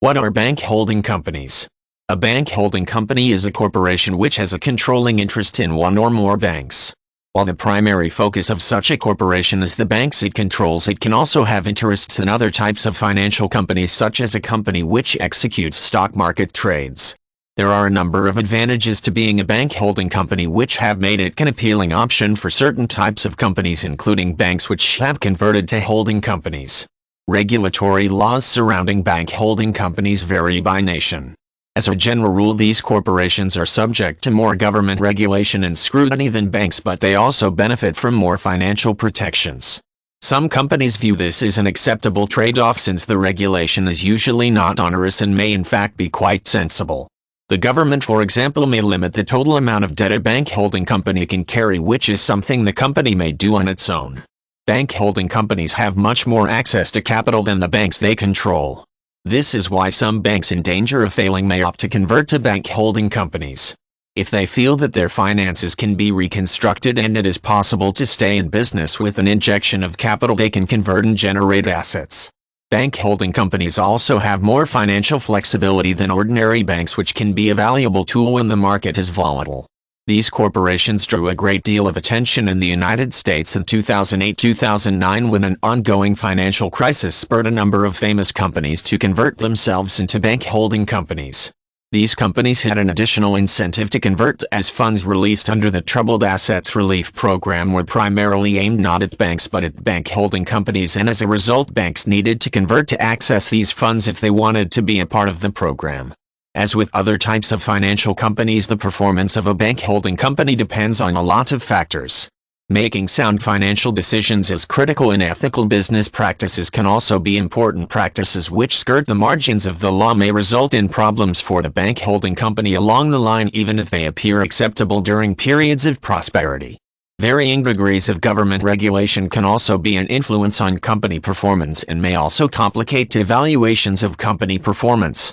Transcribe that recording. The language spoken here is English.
What are bank holding companies? A bank holding company is a corporation which has a controlling interest in one or more banks. While the primary focus of such a corporation is the banks it controls, it can also have interests in other types of financial companies, such as a company which executes stock market trades. There are a number of advantages to being a bank holding company which have made it an appealing option for certain types of companies, including banks which have converted to holding companies. Regulatory laws surrounding bank holding companies vary by nation. As a general rule, these corporations are subject to more government regulation and scrutiny than banks, but they also benefit from more financial protections. Some companies view this as an acceptable trade-off, since the regulation is usually not onerous and may in fact be quite sensible. The government, for example, may limit the total amount of debt a bank holding company can carry, which is something the company may do on its own. Bank holding companies have much more access to capital than the banks they control. This is why some banks in danger of failing may opt to convert to bank holding companies. If they feel that their finances can be reconstructed and it is possible to stay in business with an injection of capital, they can convert and generate assets. Bank holding companies also have more financial flexibility than ordinary banks, which can be a valuable tool when the market is volatile. These corporations drew a great deal of attention in the United States in 2008-2009, when an ongoing financial crisis spurred a number of famous companies to convert themselves into bank holding companies. These companies had an additional incentive to convert, as funds released under the Troubled Assets Relief Program were primarily aimed not at banks but at bank holding companies, and as a result banks needed to convert to access these funds if they wanted to be a part of the program. As with other types of financial companies, the performance of a bank holding company depends on a lot of factors. Making sound financial decisions is critical, and ethical business practices can also be important. Practices which skirt the margins of the law may result in problems for the bank holding company along the line, even if they appear acceptable during periods of prosperity. Varying degrees of government regulation can also be an influence on company performance and may also complicate evaluations of company performance.